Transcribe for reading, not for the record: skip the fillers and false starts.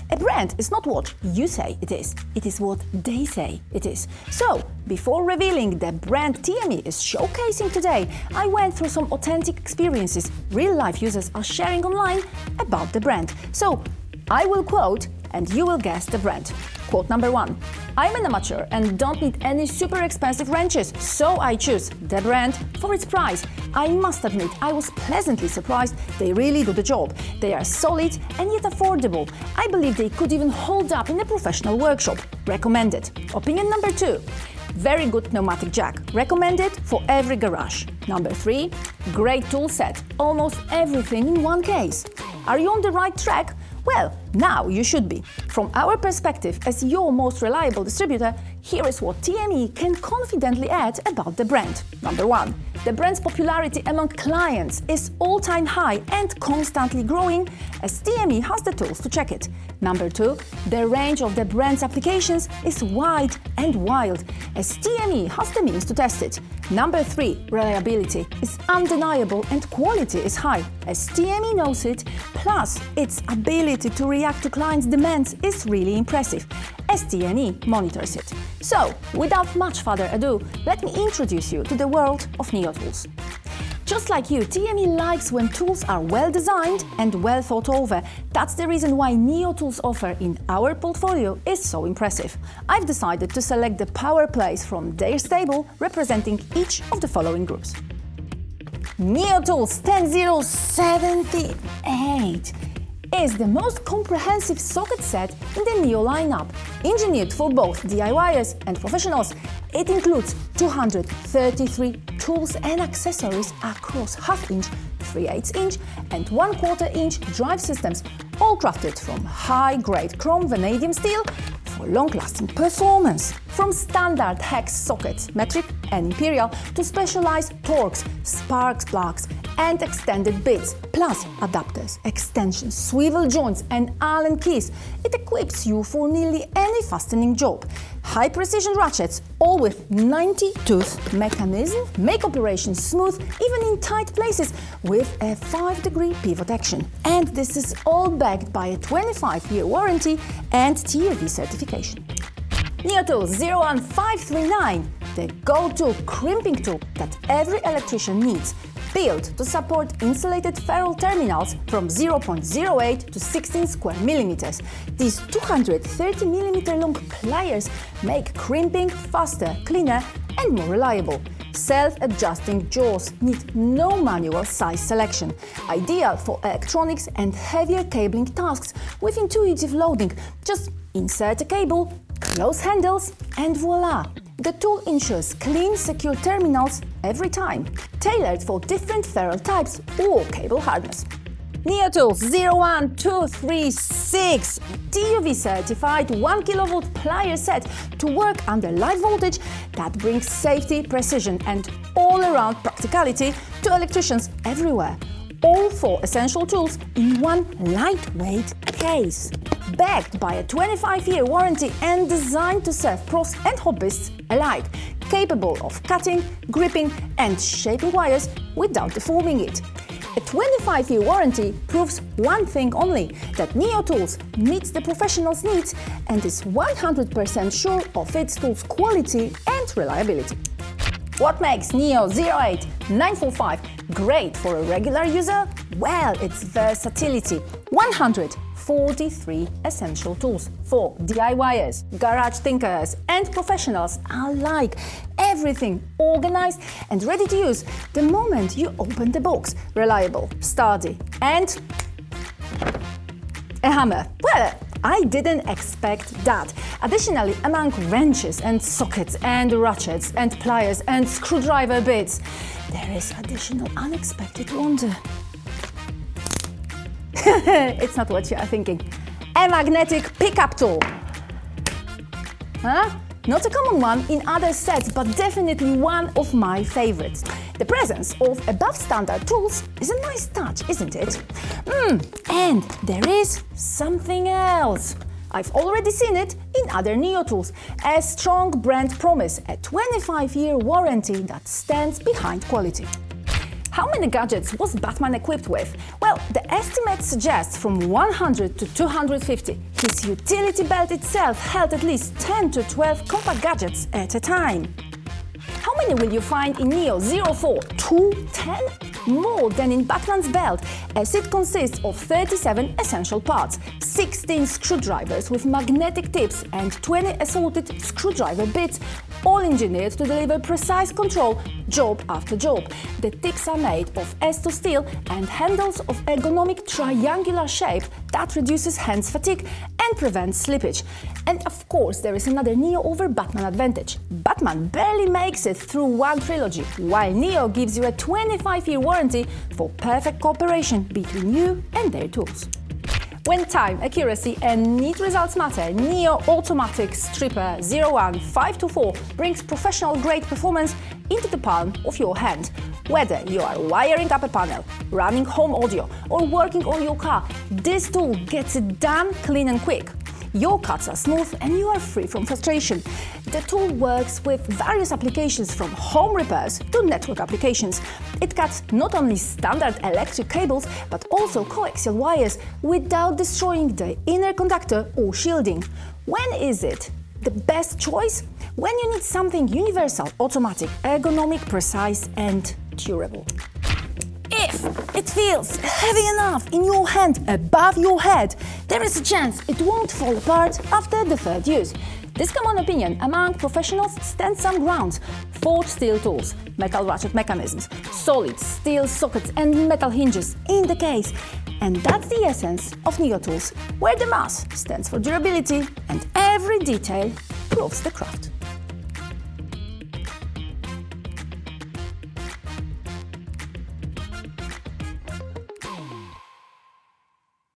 A brand is not what you say it is what they say it is. So, before revealing the brand TME is showcasing today, I went through some authentic experiences real-life users are sharing online about the brand. So, I will quote and you will guess the brand. Quote number 1. I'm an amateur and don't need any super expensive wrenches, so I choose the brand for its price. I must admit, I was pleasantly surprised. They really do the job. They are solid and yet affordable. I believe they could even hold up in a professional workshop. Recommended. Opinion number 2. Very good pneumatic jack. Recommended for every garage. Number 3. Great tool set. Almost everything in one case. Are you on the right track? Well, now you should be. From our perspective as your most reliable distributor, here is what TME can confidently add about the brand. Number 1. The brand's popularity among clients is all-time high and constantly growing as TME has the tools to check it. Number 2. The range of the brand's applications is wide and wild as TME has the means to test it. Number 3. Reliability is undeniable and quality is high as TME knows it, plus its ability to react to clients' demands is really impressive as TME monitors it. So, without much further ado, let me introduce you to the world of Neo tools. Just like you, TME likes when tools are well designed and well thought over. That's the reason why Neo Tools' offer in our portfolio is so impressive. I've decided to select the power plays from their stable, representing each of the following groups. Neo Tools 10078 is the most comprehensive socket set in the Neo lineup. Engineered for both DIYers and professionals, it includes 233 tools and accessories across half-inch, 3/8 inch and 1/4 inch drive systems, all crafted from high-grade chrome vanadium steel for long-lasting performance. From standard hex sockets, metric and imperial, to specialized Torx, spark plugs and extended bits, plus adapters, extensions, swivel joints and Allen keys, it equips you for nearly any fastening job. High-precision ratchets, all with 90-tooth mechanism, make operations smooth even in tight places with a 5-degree pivot action. And this is all backed by a 25-year warranty and TUV certification. Neo Tools 01539, the go-to crimping tool that every electrician needs, built to support insulated ferrule terminals from 0.08 to 16 square millimeters. These 230 millimeter long pliers make crimping faster, cleaner and more reliable. Self-adjusting jaws need no manual size selection. Ideal for electronics and heavier cabling tasks with intuitive loading. Just insert a cable, close handles and voila! The tool ensures clean, secure terminals every time, tailored for different ferrule types or cable hardness. Neo Tools 01236, TUV certified 1 kV plier set to work under live voltage that brings safety, precision and all-around practicality to electricians everywhere. All 4 essential tools in one lightweight case. Backed by a 25-year warranty and designed to serve pros and hobbyists alike, capable of cutting, gripping and shaping wires without deforming it. A 25-year warranty proves one thing only, that Neo Tools meets the professional's needs and is 100% sure of its tools' quality and reliability. What makes Neo 08945 great for a regular user? Well, its versatility. 143 essential tools for DIYers, garage tinkerers and professionals alike. Everything organized and ready to use the moment you open the box. Reliable, sturdy and a hammer. Well, I didn't expect that. Additionally, among wrenches and sockets and ratchets and pliers and screwdriver bits, there is additional unexpected wonder. It's not what you are thinking. A magnetic pickup tool. Huh? Not a common one in other sets, but definitely one of my favorites. The presence of above-standard tools is a nice touch, isn't it? And there is something else. I've already seen it in other Neo tools. A strong brand promise, a 25-year warranty that stands behind quality. How many gadgets was Batman equipped with? Well, the estimate suggests from 100 to 250. His utility belt itself held at least 10 to 12 compact gadgets at a time. How many will you find in Neo 04? 210? More than in Batman's belt, as it consists of 37 essential parts, 16 screwdrivers with magnetic tips and 20 assorted screwdriver bits, all engineered to deliver precise control job after job. The tips are made of Esto steel and handles of ergonomic triangular shape that reduces hands fatigue and prevents slippage. And of course, there is another Neo over Batman advantage. Batman barely makes it through one trilogy, while Neo gives you a 25-year warranty for perfect cooperation between you and their tools. When time, accuracy and neat results matter, Neo Automatic Stripper 01524 brings professional-grade performance into the palm of your hand. Whether you are wiring up a panel, running home audio or working on your car, this tool gets it done clean and quick. Your cuts are smooth and you are free from frustration. The tool works with various applications from home repairs to network applications. It cuts not only standard electric cables but also coaxial wires without destroying the inner conductor or shielding. When is it the best choice? When you need something universal, automatic, ergonomic, precise and durable. If it feels heavy enough in your hand above your head, there is a chance it won't fall apart after the third use. This common opinion among professionals stands some grounds. Forged steel tools, metal ratchet mechanisms, solid steel sockets and metal hinges in the case. And that's the essence of Neo tools, where the mass stands for durability and every detail proves the craft.